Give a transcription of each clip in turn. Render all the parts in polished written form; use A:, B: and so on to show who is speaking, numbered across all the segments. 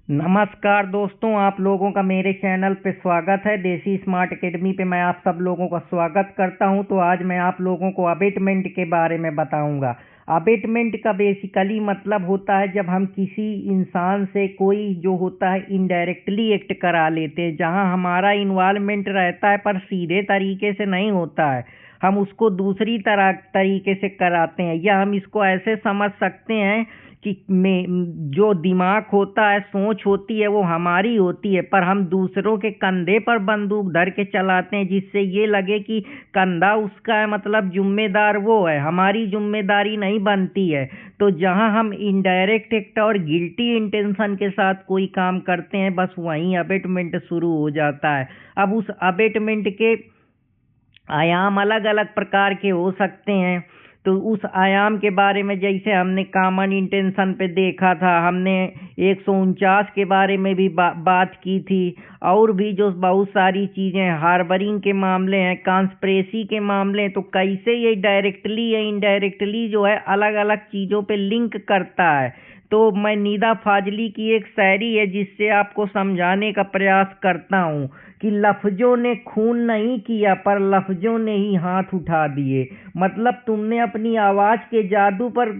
A: नमस्कार दोस्तों, आप लोगों का मेरे चैनल पे स्वागत है। देसी स्मार्ट एकेडमी पे मैं आप सब लोगों का स्वागत करता हूं। तो आज मैं आप लोगों को अबेटमेंट के बारे में बताऊंगा। अबेटमेंट का बेसिकली मतलब होता है जब हम किसी इंसान से कोई जो होता है इनडायरेक्टली एक्ट करा लेते हैं, जहां हमारा इन्वॉल्वमेंट रहता है पर सीधे तरीके से नहीं होता है। हम उसको दूसरी तरह तरीके से कराते हैं, या हम इसको ऐसे समझ सकते हैं कि में जो दिमाग होता है, सोच होती है, वो हमारी होती है, पर हम दूसरों के कंधे पर बंदूक धर के चलाते हैं, जिससे ये लगे कि कंधा उसका है, मतलब जिम्मेदार वो है, हमारी जिम्मेदारी नहीं बनती है। तो जहां हम इनडायरेक्ट एक्ट और गिल्टी इंटेंशन के साथ कोई काम करते हैं, बस वहीं अबेटमेंट शुरू हो जाता है। अब उस अबेटमेंट के आयाम अलग अलग प्रकार के हो सकते हैं। तो उस आयाम के बारे में जैसे हमने कॉमन इंटेंशन पे देखा था, हमने 149 के बारे में भी बात की थी, और भी जो बहुत सारी चीज़ें, हार्बरिंग के मामले हैं, कॉन्स्पिरेसी के मामले हैं। तो कैसे ये डायरेक्टली या इनडायरेक्टली जो है अलग अलग चीज़ों पे लिंक करता है। तो मैं निदा फाजली की एक शायरी है जिससे आपको समझाने का प्रयास करता हूँ कि लफ्जों ने खून नहीं किया पर लफ्जों ने ही हाथ उठा दिए। मतलब तुमने अपनी आवाज के जादू पर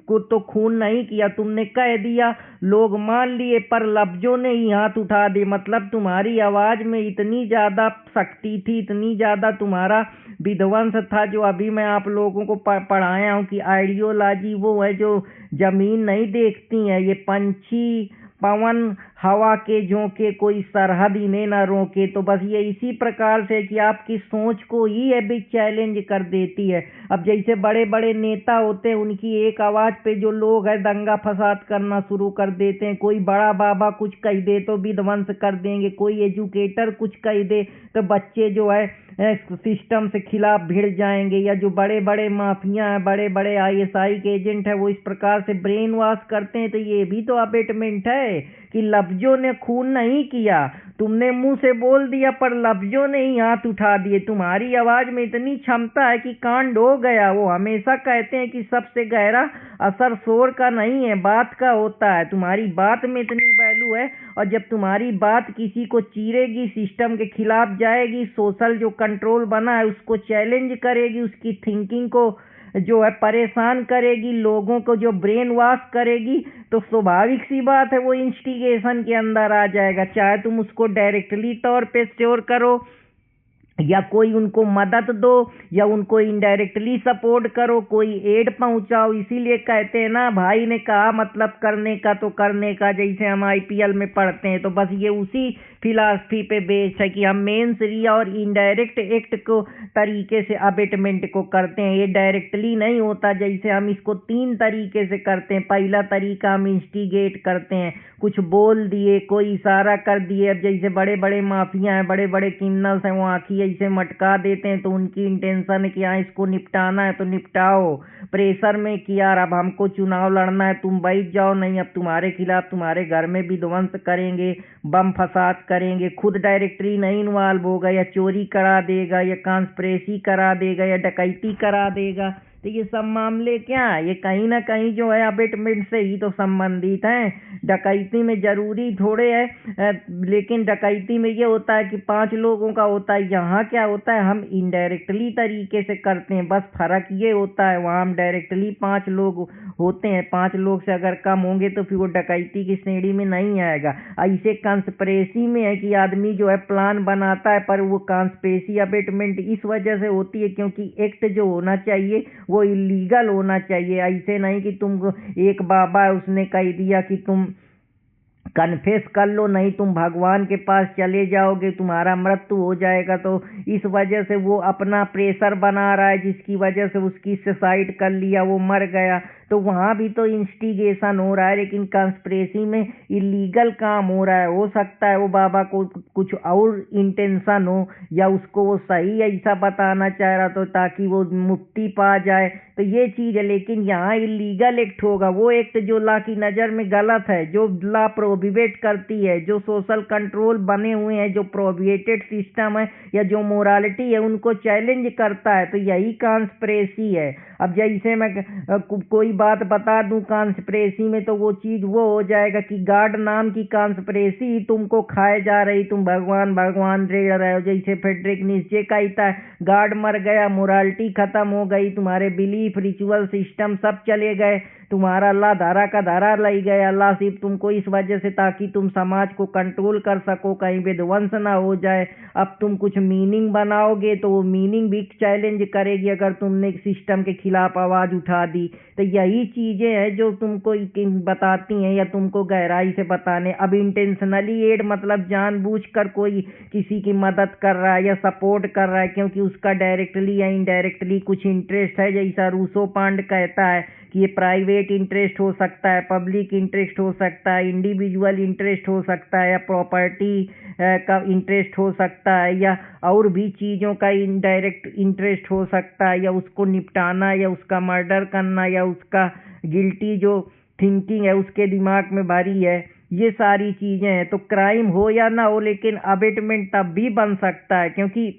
A: को तो खून नहीं किया, तुमने कह दिया, लोग मान लिए, पर लफ्जों ने ही हाथ उठा दिए। मतलब तुम्हारी आवाज में इतनी ज्यादा शक्ति थी, इतनी ज्यादा तुम्हारा विध्वंस था, जो अभी मैं आप लोगों को पढ़ाया हूँ कि आइडियोलॉजी वो है जो जमीन नहीं देखती है, ये पंछी, पवन, हवा के झोंके, कोई सरहद इन्हें न रोके। तो बस ये इसी प्रकार से कि आपकी सोच को ही ये भी चैलेंज कर देती है। अब जैसे बड़े बड़े नेता होते हैं, उनकी एक आवाज पे जो लोग है दंगा फसाद करना शुरू कर देते हैं। कोई बड़ा बाबा कुछ कह दे तो विध्वंस कर देंगे, कोई एजुकेटर कुछ कह दे तो बच्चे जो है सिस्टम से खिलाफ भिड़ जाएंगे, या जो बड़े बड़े माफिया हैं, बड़े बड़े आईएसआई के एजेंट है, वो इस प्रकार से ब्रेन वॉश करते हैं। तो ये भी तो अबेटमेंट है कि लफ्जों ने खून नहीं किया, तुमने मुंह से बोल दिया पर लफ्जों ने ही हाथ उठा दिए। तुम्हारी आवाज में इतनी क्षमता है कि कांड हो गया। वो हमेशा कहते हैं कि सबसे गहरा असर शोर का नहीं है, बात का होता है। तुम्हारी बात में इतनी वैल्यू है, और जब तुम्हारी बात किसी को चीरेगी, सिस्टम के खिलाफ जाएगी, सोशल जो कंट्रोल बना है उसको चैलेंज करेगी, उसकी थिंकिंग को जो है परेशान करेगी, लोगों को जो ब्रेन वॉश करेगी, तो स्वाभाविक सी बात है वो इंस्टिगेशन के अंदर आ जाएगा। चाहे तुम उसको डायरेक्टली तौर पे श्योर करो, या कोई उनको मदद दो, या उनको इनडायरेक्टली सपोर्ट करो, कोई एड पहुंचाओ। इसीलिए कहते हैं ना, भाई ने कहा मतलब करने का तो करने का, जैसे हम आईपीएल में पढ़ते हैं। तो बस ये उसी फिलॉसफी पे बेस्ड है कि हम मेंस रिया और इनडायरेक्ट एक्ट को तरीके से अबेटमेंट को करते हैं। ये डायरेक्टली नहीं होता, जैसे हम इसको तीन तरीके से करते हैं। पहला तरीका हम इंस्टिगेट करते हैं, कुछ बोल दिए, कोई इशारा कर दिए। अब जैसे बड़े बड़े माफिया हैं, बड़े बड़े क्रिमिनल्स हैं, वो आंखी ऐसे मटका देते हैं, तो उनकी इंटेंशन है कि हाँ इसको निपटाना है तो निपटाओ। प्रेशर में कि यार अब हमको चुनाव लड़ना है, तुम बैठ जाओ, नहीं अब तुम्हारे खिलाफ तुम्हारे घर में विध्वंस करेंगे, बम फसाद करेंगे। खुद डायरेक्टली नहीं इन्वॉल्व होगा, या चोरी करा देगा, या कॉन्स्पिरेसी करा देगा, या डकैती करा देगा। तो ये सब मामले क्या है, ये कहीं ना कहीं जो है अबेटमेंट से ही तो संबंधित हैं। डकैती में जरूरी थोड़े है, लेकिन डकैती में ये होता है कि 5 लोगों का होता है, यहाँ क्या होता है हम इनडायरेक्टली तरीके से करते हैं। बस फर्क ये होता है, वहाँ हम डायरेक्टली 5 लोग होते हैं, 5 लोग से अगर कम होंगे तो फिर वो डकैती की श्रेणी में नहीं आएगा। ऐसे कॉन्स्पिरेसी में है कि आदमी जो है प्लान बनाता है, पर वो कॉन्स्पिरेसी अबेटमेंट इस वजह से होती है क्योंकि एक्ट जो होना चाहिए वो इलीगल होना चाहिए। ऐसे नहीं कि तुम, एक बाबा है उसने कह दिया कि तुम कन्फेस कर लो, नहीं तुम भगवान के पास चले जाओगे, तुम्हारा मृत्यु हो जाएगा। तो इस वजह से वो अपना प्रेशर बना रहा है, जिसकी वजह से उसकी सुसाइड कर लिया, वो मर गया। तो वहाँ भी तो इंस्टिगेशन हो रहा है, लेकिन कॉन्स्पिरेसी में इलीगल काम हो रहा है। हो सकता है वो बाबा को कुछ और इंटेंशन हो, या उसको वो सही ऐसा बताना चाह रहा तो ताकि वो मुक्ति पा जाए। तो ये चीज़ है, लेकिन यहाँ इलीगल एक्ट होगा, वो एक्ट जो लॉ की नज़र में गलत है, जो लॉ प्रोहिबिट करती है, जो सोशल कंट्रोल बने हुए हैं, जो प्रोहिबिटेड सिस्टम है, या जो मोरालिटी है, उनको चैलेंज करता है। तो यही कॉन्स्पिरेसी है। अब जैसे मैं कोई बात बता दूं, कॉन्स्पिरेसी में तो वो चीज वो हो जाएगा कि गॉड नाम की कॉन्स्पिरेसी तुमको खाए जा रही, तुम भगवान भगवान रे रहे हो। जैसे फ्रेडरिक नीचे कहता है, गॉड मर गया, मोरालिटी खत्म हो गई, तुम्हारे बिलीफ रिचुअल सिस्टम सब चले गए, तुम्हारा अल्लाह धारा का धारा लग गया। अल्लाह सिर्फ तुमको इस वजह से ताकि तुम समाज को कंट्रोल कर सको, कहीं विध्वंस ना हो जाए। अब तुम कुछ मीनिंग बनाओगे तो वो मीनिंग भी चैलेंज करेगी अगर तुमने सिस्टम के खिलाफ आवाज उठा दी। तो यही चीजें हैं जो तुमको बताती हैं या तुमको गहराई से बताने। अब इंटेंशनली एड मतलब जानबूझकर कोई किसी की मदद कर रहा है या सपोर्ट कर रहा है क्योंकि उसका डायरेक्टली या इनडायरेक्टली कुछ इंटरेस्ट है। जैसा रूसो पांड कहता है कि ये प्राइवेट इंटरेस्ट हो सकता है, पब्लिक इंटरेस्ट हो सकता है, इंडिविजुअल इंटरेस्ट हो सकता है, या प्रॉपर्टी का इंटरेस्ट हो सकता है, या और भी चीज़ों का इनडायरेक्ट इंटरेस्ट हो सकता है, या उसको निपटाना या उसका मर्डर करना या उसका गिल्टी जो थिंकिंग है उसके दिमाग में भरी है। ये सारी चीज़ें हैं। तो क्राइम हो या ना हो, लेकिन अबेटमेंट तब भी बन सकता है क्योंकि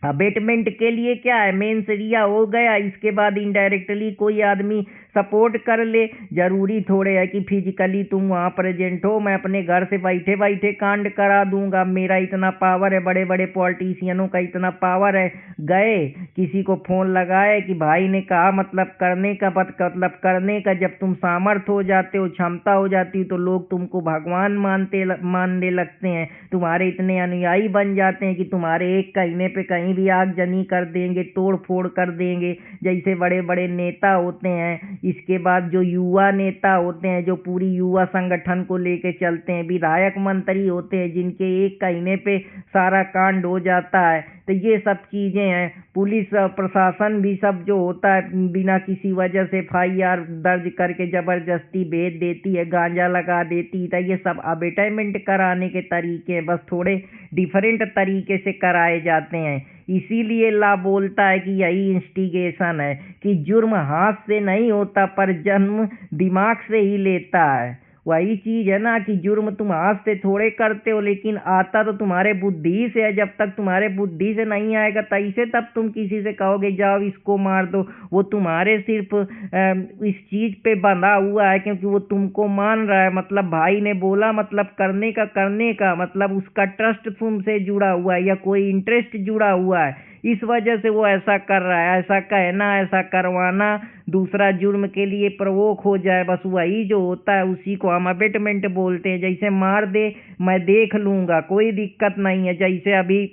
A: अबेटमेंट के लिए क्या है, मेन सरिया हो गया, इसके बाद इनडायरेक्टली कोई आदमी सपोर्ट कर ले। जरूरी थोड़े है कि फिजिकली तुम वहाँ प्रेजेंट हो, मैं अपने घर से बैठे बैठे कांड करा दूंगा, मेरा इतना पावर है, बड़े बड़े पॉलिटिशियनों का इतना पावर है। गए किसी को फोन लगाए कि भाई ने कहा मतलब करने का, मतलब करने का। जब तुम सामर्थ हो जाते हो, क्षमता हो जाती है, तो लोग तुमको भगवान मानने लगते हैं, तुम्हारे इतने अनुयायी बन जाते हैं कि तुम्हारे एक कहने पे कहीं भी आगजनी कर देंगे, तोड़ फोड़ कर देंगे। जैसे बड़े बड़े नेता होते हैं, इसके बाद जो युवा नेता होते हैं जो पूरी युवा संगठन को लेके चलते हैं, विधायक मंत्री होते हैं जिनके एक कहने पे सारा कांड हो जाता है। तो ये सब चीज़ें हैं। पुलिस प्रशासन भी सब जो होता है बिना किसी वजह से FIR दर्ज करके ज़बरदस्ती भेज देती है, गांजा लगा देती है। तो ये सब अबेटमेंट कराने के तरीके हैं, बस थोड़े डिफरेंट तरीके से कराए जाते हैं। इसीलिए ला बोलता है कि यही इंस्टिगेशन है कि जुर्म हाथ से नहीं होता पर जन्म दिमाग से ही लेता है। वही चीज है ना कि जुर्म तुम हाथ से थोड़े करते हो, लेकिन आता तो तुम्हारे बुद्धि से है। जब तक तुम्हारे बुद्धि से नहीं आएगा तैसे तब तुम किसी से कहोगे जाओ इसको मार दो। वो तुम्हारे सिर्फ इस चीज पे बंधा हुआ है क्योंकि वो तुमको मान रहा है, मतलब भाई ने बोला मतलब करने का मतलब उसका ट्रस्ट तुमसे जुड़ा हुआ है या कोई इंटरेस्ट जुड़ा हुआ है, इस वजह से वो ऐसा कर रहा है। ऐसा कहना, ऐसा करवाना दूसरा जुर्म के लिए प्रवोक हो जाए, बस वही जो होता है उसी को हम अबेटमेंट बोलते हैं। जैसे मार दे मैं देख लूंगा, कोई दिक्कत नहीं है। जैसे अभी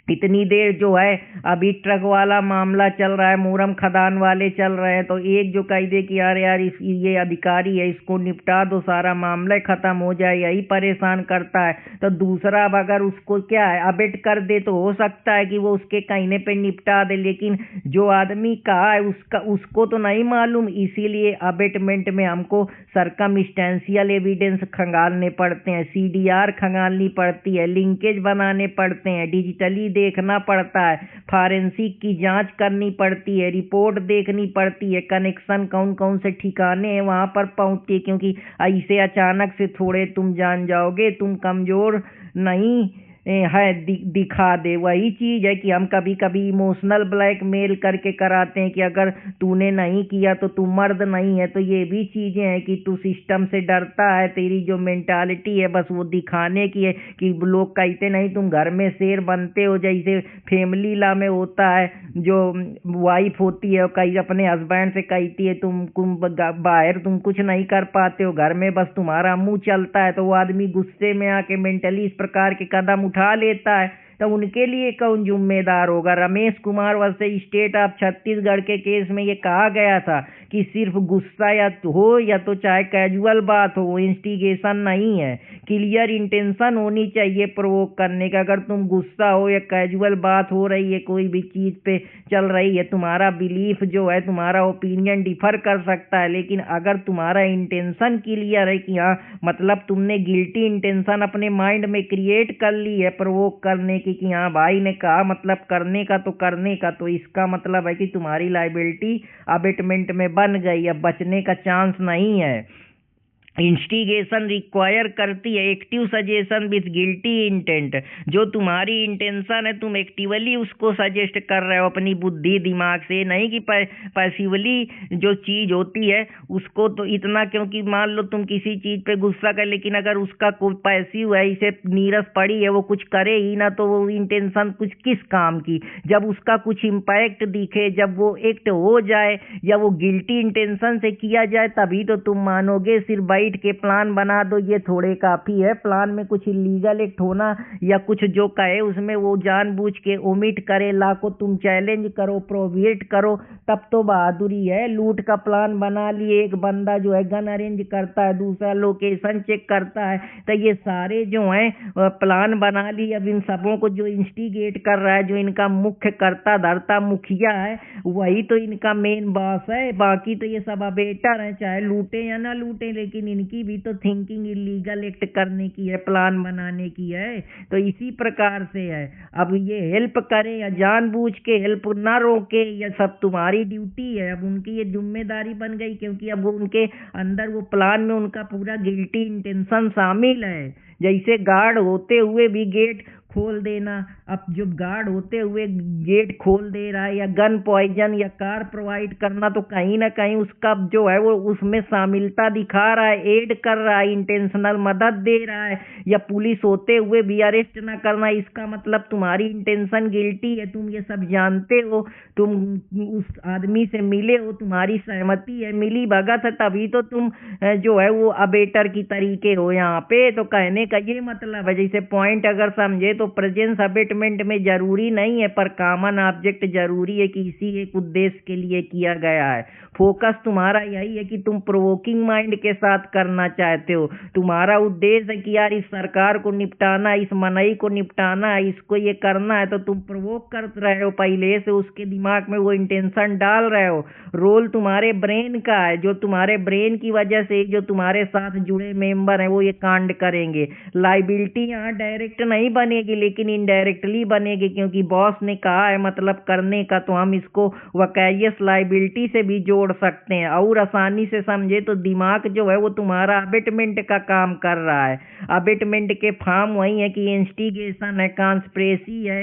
A: इतनी देर जो है अभी ट्रक वाला मामला चल रहा है, मोरम खदान वाले चल रहे हैं, तो एक जो कह दे कि यार ये अधिकारी है इसको निपटा दो, सारा मामला खत्म हो जाए, यही परेशान करता है। तो दूसरा अब अगर उसको क्या है अबेट कर दे तो हो सकता है कि वो उसके कहने पे निपटा दे, लेकिन जो आदमी कहा है उसको तो नहीं मालूम। इसीलिए अबेटमेंट में हमको सरकमस्टेंशियल एविडेंस खंगालने पड़ते हैं, CDR खंगालनी पड़ती है, लिंकेज बनाने पड़ते हैं, डिजिटली देखना पड़ता है, फॉरेंसिक की जांच करनी पड़ती है, रिपोर्ट देखनी पड़ती है, कनेक्शन कौन कौन से ठिकाने हैं वहां पर पहुंचती है। क्योंकि ऐसे अचानक से थोड़े तुम जान जाओगे, तुम कमजोर नहीं है दिखा दे। वही चीज है कि हम कभी कभी इमोशनल ब्लैकमेल करके कराते हैं कि अगर तूने नहीं किया तो तू मर्द नहीं है। तो ये भी चीजें हैं कि तू सिस्टम से डरता है, तेरी जो मेंटालिटी है बस वो दिखाने की है कि लोग कहते नहीं तुम घर में शेर बनते हो। जैसे फैमिली लॉ में होता है, जो वाइफ होती है कई अपने हस्बैंड से कहती है तुम बाहर तुम कुछ नहीं कर पाते हो, घर में बस तुम्हारा मुंह चलता है, तो वो आदमी गुस्से में आके मेंटली इस प्रकार के कदम उठा लेता है। तो उनके लिए कौन जिम्मेदार होगा? Ramesh Kumar versus state of Chhattisgarh के केस में ये कहा गया था कि सिर्फ गुस्सा या हो या तो चाहे कैजुअल बात हो, इंस्टिगेशन नहीं है, क्लियर इंटेंशन होनी चाहिए प्रोवोक करने का। अगर तुम गुस्सा हो या कैजुअल बात हो रही है, कोई भी चीज पे चल रही है, तुम्हारा बिलीफ जो है, तुम्हारा ओपिनियन डिफर कर सकता है, लेकिन अगर तुम्हारा इंटेंशन क्लियर है कि हाँ मतलब तुमने गिल्टी इंटेंशन अपने माइंड में क्रिएट कर ली है प्रोवोक करने की कि हाँ भाई ने कहा मतलब करने का, तो इसका मतलब है कि तुम्हारी लायबिलिटी अबेटमेंट में बन गई, अब बचने का चांस नहीं है। इंस्टिगेशन रिक्वायर करती है active suggestion with guilty intent. जो तुम्हारी इंटेंशन है तुम एक्टिवली उसको सजेस्ट कर रहे हो अपनी बुद्धि दिमाग से, नहीं कि पैसिवली जो चीज होती है उसको। तो इतना क्योंकि मान लो तुम किसी चीज पे गुस्सा कर, लेकिन अगर उसका कोई पैसिव है, इसे नीरस पड़ी है, वो कुछ करे ही ना, तो वो इंटेंशन कुछ किस काम की। जब उसका कुछ इम्पैक्ट दिखे, जब वो एक्ट हो जाए या वो गिल्टी इंटेंशन से किया जाए, तभी तो तुम मानोगे। सिर्फ बैठ के प्लान बना दो ये थोड़े काफी है। प्लान में कुछ इलीगल एक्ट होना या कुछ जो कहे उसमें वो जानबूझ के ओमिट करे, ला को तुम चैलेंज करो, प्रोविएट करो, तब तो बहादुरी है। लूट का प्लान बना लिए, एक बंदा जो है गन अरेंज करता है, दूसरा लोकेशन चेक करता है, तो ये सारे जो हैं प्लान बना लिए। अब इन सबों को जो इंस्टिगेट कर रहा है, जो इनका मुख्य कर्ता धर्ता मुखिया है, वही तो इनका मेन बॉस है। बाकी तो ये सब अबेटर है, चाहे लूटे या ना लूटे, लेकिन इनकी भी तो थिंकिंग इलीगल एक्ट करने की है, प्लान बनाने की है। तो इसी प्रकार से है। अब ये हेल्प करें या जानबूझ के हेल्प ना रोके, यह सब तुम्हारी ड्यूटी है। अब उनकी ये जिम्मेदारी बन गई, क्योंकि अब वो उनके अंदर वो प्लान में उनका पूरा गिल्टी इंटेंशन शामिल है। जैसे गार्ड होते हुए भी गेट खोल देना। अब जो गार्ड होते हुए गेट खोल दे रहा है, या गन पॉइजन या कार प्रोवाइड करना, तो कहीं ना कहीं उसका जो है वो उसमें शामिलता दिखा रहा है, एड कर रहा है, इंटेंशनल मदद दे रहा है। या पुलिस होते हुए भी अरेस्ट ना करना, इसका मतलब तुम्हारी इंटेंशन गिल्टी है, तुम ये सब जानते हो, तुम उस आदमी से मिले हो, तुम्हारी सहमति है, मिली भगत है, तभी तो तुम जो है वो अबेटर की तरीके हो यहाँ पे। तो कहने का ये मतलब है, जैसे पॉइंट अगर समझे तो प्रेजेंस अबेटमेंट में जरूरी नहीं है, पर कॉमन ऑब्जेक्ट जरूरी है कि इसी एक उद्देश्य के लिए किया गया है। फोकस तुम्हारा यही है कि तुम प्रोवोकिंग माइंड के साथ करना चाहते हो। तुम्हारा उद्देश्य है कि यार इस सरकार को निपटाना, इस मनई को निपटाना है, इसको ये करना है, तो तुम प्रोवोक कर रहे हो, पहले से उसके दिमाग में वो इंटेंशन डाल रहे हो। रोल तुम्हारे ब्रेन का है, जो तुम्हारे ब्रेन की वजह से जो तुम्हारे साथ जुड़े मेंबर हैं वो ये कांड करेंगे। लाइबिलिटी यहाँ डायरेक्ट नहीं बनेगी, लेकिन इनडायरेक्टली बनेगी, क्योंकि बॉस ने कहा है मतलब करने का, तो हम इसको वकैयस लाइबिलिटी से भी जोड़ सकते हैं। और आसानी से समझे तो दिमाग जो है वो तुम्हारा अबेटमेंट का काम कर रहा है। अबेटमेंट के फॉर्म वही है कि इंस्टिगेशन है, कॉन्स्पिरेसी है,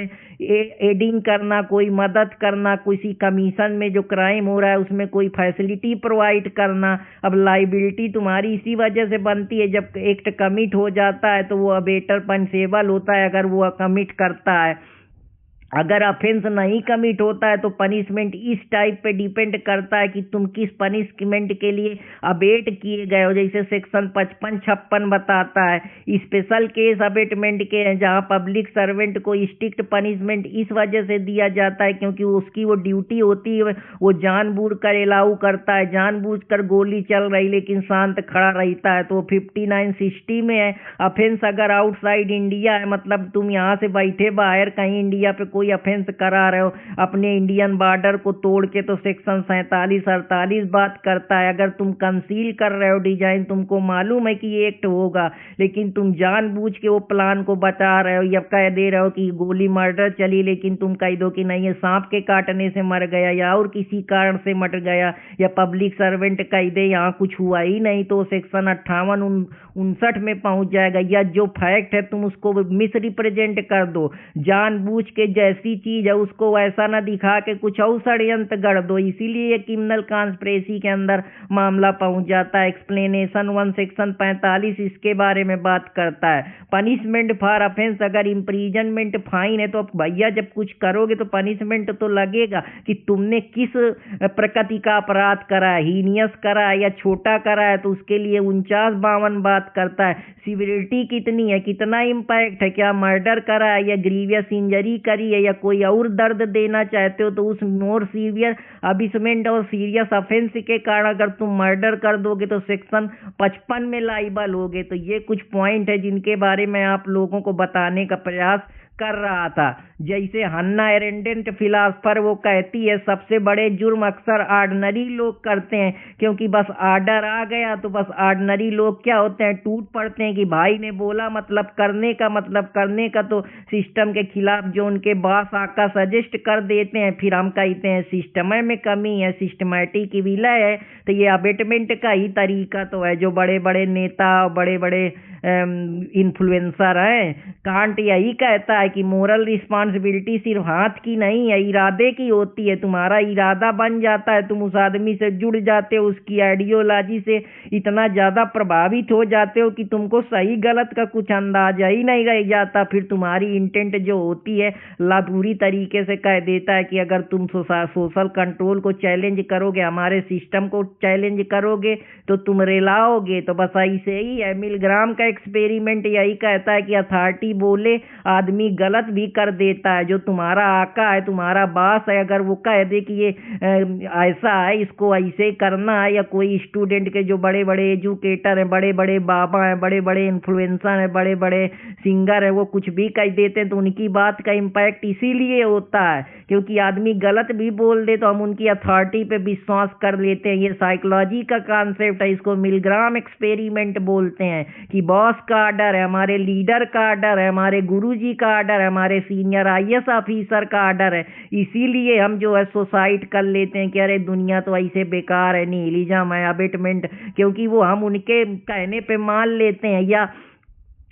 A: एडिंग करना, कोई मदद करना, किसी कमीशन में जो क्राइम हो रहा है उसमें कोई फैसिलिटी प्रोवाइड करना। अब लाइबिलिटी तुम्हारी इसी वजह से बनती है, जब एक्ट कमिट हो जाता है तो वो अबेटर पनिशेबल होता है अगर वो कमिट करता है। अगर ऑफेंस नहीं कमिट होता है तो पनिशमेंट इस टाइप पे डिपेंड करता है कि तुम किस पनिशमेंट के लिए अबेट किए गए हो। जैसे सेक्शन 55-56 बताता है, स्पेशल केस अबेटमेंट के हैं, जहां पब्लिक सर्वेंट को स्ट्रिक्ट पनिशमेंट इस वजह से दिया जाता है क्योंकि उसकी वो ड्यूटी होती है, वो जानबूझ कर अलाउ करता है, जानबूझ कर गोली चल रही लेकिन शांत खड़ा रहता है, तो 59-60 में है। ऑफेंस अगर आउटसाइड इंडिया है, मतलब तुम यहाँ से बैठे बाहर कहीं इंडिया पे कोई ऑफेंस करा रहे हो अपने इंडियन बॉर्डर को तोड़ के, तो सेक्शन 47-48 बात करता है। अगर तुम कंसील कर रहे हो डिजाइन, तुमको मालूम है कि ये एक्ट होगा, लेकिन तुम जानबूझ के वो प्लान को बता रहे हो, या कह दे रहे हो कि गोली मर्डर चली, लेकिन तुम कह दो कि नहीं ये सांप के काटने से मर गया या और किसी कारण से मर गया, या पब्लिक सर्वेंट कह दे यहाँ कुछ हुआ ही नहीं, तो सेक्शन 58-59 में पहुंच जाएगा। या जो फैक्ट है तुम उसको मिस रिप्रेजेंट कर दो, जानबूझ के जैसी चीज है उसको वैसा ना दिखा के कुछ और षड्यंत्र गढ़ दो, इसीलिए ये क्रिमिनल कॉन्स्पिरेसी के अंदर मामला पहुंच जाता है। एक्सप्लेनेशन 1 सेक्शन 45 इसके बारे में बात करता है। पनिशमेंट फॉर ऑफेंस, अगर इम्प्रीजनमेंट फाइन है तो भैया जब कुछ करोगे तो पनिशमेंट तो लगेगा कि तुमने किस प्रकृति का अपराध करा है, हीनियस करा है या छोटा करा है, तो उसके लिए 49-52 बात करता है। सिवियरिटी कितनी है, कितना इम्पैक्ट है, क्या मर्डर करा है या ग्रीवियस इंजरी करी है या कोई और दर्द देना चाहते हो, तो उस मोर सीवियर अबिसमेंट और सीरियस ऑफेंस के कारण अगर तुम मर्डर कर दोगे तो सेक्शन 55 में लाइबल होगे। तो ये कुछ पॉइंट है जिनके बारे में आप लोगों को बताने का प्रयास कर रहा था। जैसे हन्ना एरेंडेंट फिलासफर वो कहती है सबसे बड़े जुर्म अक्सर ऑर्डिनरी लोग करते हैं, क्योंकि बस ऑर्डर आ गया तो बस ऑर्डिनरी लोग क्या होते हैं, टूट पड़ते हैं कि भाई ने बोला मतलब करने का तो सिस्टम के खिलाफ जो उनके बॉस आका सजेस्ट कर देते हैं, फिर हम कहते हैं सिस्टम में कमी है, सिस्टमैटिक की विलय है। तो ये अबेटमेंट का ही तरीका तो है जो बड़े बड़े नेता बड़े बड़े इन्फ्लुएंसर हैं। कांट यही कहता है कि मोरल रिस्पॉन्सिबिलिटी सिर्फ हाथ की नहीं है, इरादे की होती है। तुम्हारा इरादा बन जाता है, तुम उस आदमी से जुड़ जाते हो, उसकी आइडियोलॉजी से इतना ज़्यादा प्रभावित हो जाते हो कि तुमको सही गलत का कुछ अंदाजा ही नहीं रह जाता। फिर तुम्हारी इंटेंट जो होती है पूरी तरीके से कह देता है कि अगर तुम सोशल कंट्रोल को चैलेंज करोगे, हमारे सिस्टम को चैलेंज करोगे तो तुम रिलाओगे। तो बस ऐसे ही है। मिलग्राम का एक्सपेरिमेंट यही कहता है कि अथॉरिटी बोले आदमी गलत भी कर देता है। जो तुम्हारा आका है, तुम्हारा बास है, अगर वो कह दे कि ये ऐसा है, इसको ऐसे करना है, या कोई स्टूडेंट के जो बड़े बड़े एजुकेटर हैं, बड़े बड़े बाबा हैं, बड़े बड़े इन्फ्लुएंसर हैं, बड़े बड़े सिंगर हैं, वो कुछ भी कह देते हैं तो उनकी बात का इम्पैक्ट इसीलिए होता है क्योंकि आदमी गलत भी बोल दे तो हम उनकी अथॉरिटी पे विश्वास कर लेते हैं। ये साइकोलॉजी का कॉन्सेप्ट है, इसको मिलग्राम एक्सपेरिमेंट बोलते हैं कि बॉस का आर्डर है, हमारे लीडर का आर्डर है, हमारे गुरुजी का आर्डर है, हमारे सीनियर आईएएस ऑफिसर का आर्डर है, इसीलिए हम जो है सुसाइड कर लेते हैं कि अरे दुनिया तो ऐसे बेकार है, निहिलिज्म है, अबेटमेंट, क्योंकि वो हम उनके कहने पे मान लेते हैं या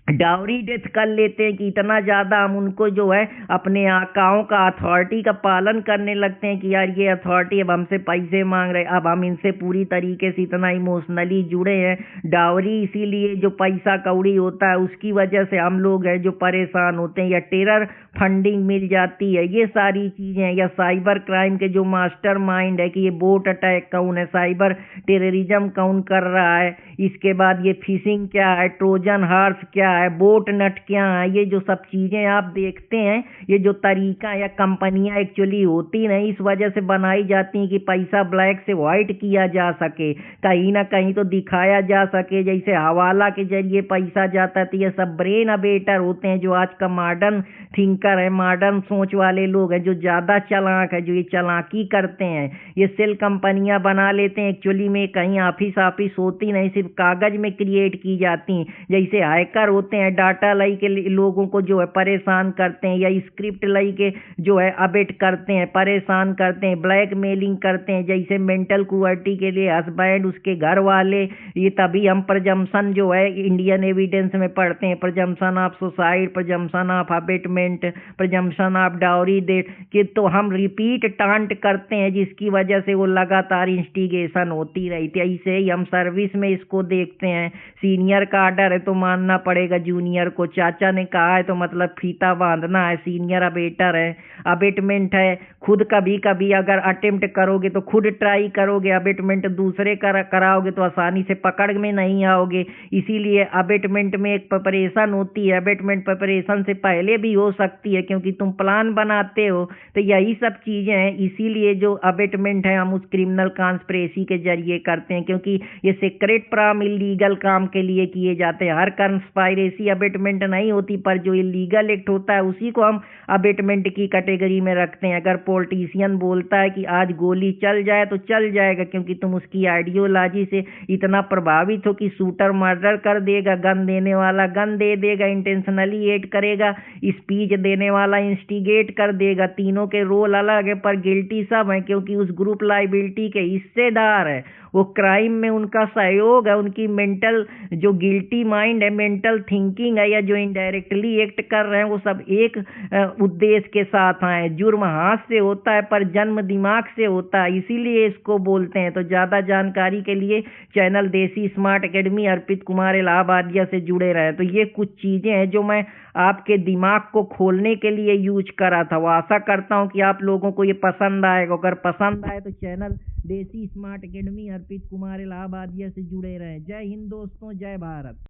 A: डाउरी डेथ कर लेते हैं कि इतना ज़्यादा हम उनको जो है अपने आकाओं का अथॉरिटी का पालन करने लगते हैं कि यार ये अथॉरिटी अब हमसे पैसे मांग रहे, अब हम इनसे पूरी तरीके से इतना इमोशनली जुड़े हैं। डाउरी इसीलिए जो पैसा कौड़ी होता है उसकी वजह से हम लोग हैं जो परेशान होते हैं, या टेरर फंडिंग मिल जाती है, ये सारी चीज़ें, या साइबर क्राइम के जो मास्टर माइंड है कि ये बोट अटैक कौन है, साइबर टेररिज्म कौन कर रहा है, इसके बाद ये फिशिंग क्या है, ट्रोजन हार्स क्या है, बोट नट क्या है, ये जो सब चीज़ें आप देखते हैं, ये जो तरीका या कंपनियां एक्चुअली होती नहीं, इस वजह से बनाई जाती हैं कि पैसा ब्लैक से वाइट किया जा सके, कहीं ना कहीं तो दिखाया जा सके, जैसे हवाला के जरिए पैसा जाता है। तो ये सब ब्रेन अबेटर होते हैं जो आज का मॉडर्न थिंकर है, मॉडर्न सोच वाले लोग हैं जो ज़्यादा चालाक है, जो ये चालाकी करते हैं। ये सेल कंपनियां बना लेते हैं, एक्चुअली में कहीं ऑफिस होती नहीं, सिर्फ कागज में क्रिएट की जाती। जैसे हैकर होते हैं, डाटा लाई के लोगों को जो है परेशान करते हैं, या स्क्रिप्ट लाई के जो है अबेट करते हैं, परेशान करते हैं, ब्लैकमेलिंग करते हैं। जैसे मेंटल क्रूअल्टी के लिए हस्बैंड, उसके घर वाले, ये तभी हम प्रजम्पशन जो है इंडियन एविडेंस में पढ़ते हैं, presumption of suicide, presumption of abetment, presumption of dowry death, कि तो हम रिपीट टांट करते हैं जिसकी वजह से वो लगातार इंस्टिगेशन होती रहती है। ऐसे ही हम सर्विस में इसको देखते हैं, सीनियर का आर्डर है तो मानना पड़ेगा जूनियर को, चाचा ने कहा है तो मतलब फीता बांधना है, सीनियर अबेटर है, अबेटमेंट है। खुद कभी कभी अगर अटेम्प्ट करोगे तो खुद ट्राई करोगे, अबेटमेंट दूसरे कराओगे तो आसानी से पकड़ में नहीं आओगे। इसीलिए अबेटमेंट में एक प्रिपरेशन होती है, अबेटमेंट प्रिपरेशन से पहले भी हो सकती है क्योंकि तुम प्लान बनाते हो। तो यही सब चीज़ें हैं, इसीलिए जो अबेटमेंट है हम उस क्रिमिनल कॉन्स्पिरेसी के जरिए करते हैं, क्योंकि ये सीक्रेट प्राम इलीगल काम के लिए किए जाते हैं। हर कॉन्स्पिरेसी अबेटमेंट नहीं होती, पर जो इलीगल एक्ट होता है उसी को हम अबेटमेंट की कैटेगरी में रखते हैं। अगर पॉलिटिशियन बोलता है कि आज गोली चल जाए तो चल जाएगा, क्योंकि तुम उसकी आइडियोलॉजी से इतना प्रभावित हो कि शूटर मर्डर कर देगा, गन देने वाला गन दे देगा, इंटेंशनली एड करेगा, स्पीच देने वाला इंस्टिगेट कर देगा। तीनों के रोल अलग है पर गिल्टी सब है, क्योंकि उस ग्रुप लाइबिलिटी के हिस्सेदार है। वो क्राइम में उनका सहयोग है, उनकी मेंटल जो गिल्टी माइंड है, मेंटल थिंकिंग है, या जो इनडायरेक्टली एक्ट कर रहे हैं वो सब एक उद्देश्य के साथ आए। जुर्म हाथ से होता है पर जन्म दिमाग से होता है, इसीलिए इसको बोलते हैं। तो ज़्यादा जानकारी के लिए चैनल देसी स्मार्ट एकेडमी अर्पित कुमार इलाहाबादिया से जुड़े रहे। तो ये कुछ चीज़ें हैं जो मैं आपके दिमाग को खोलने के लिए यूज करा था। वो आशा करता हूँ कि आप लोगों को ये पसंद आएगा। अगर पसंद आए तो चैनल देसी स्मार्ट एकेडमी अर्पित कुमार इलाहाबादिया से जुड़े रहें। जय हिंद दोस्तों, जय भारत।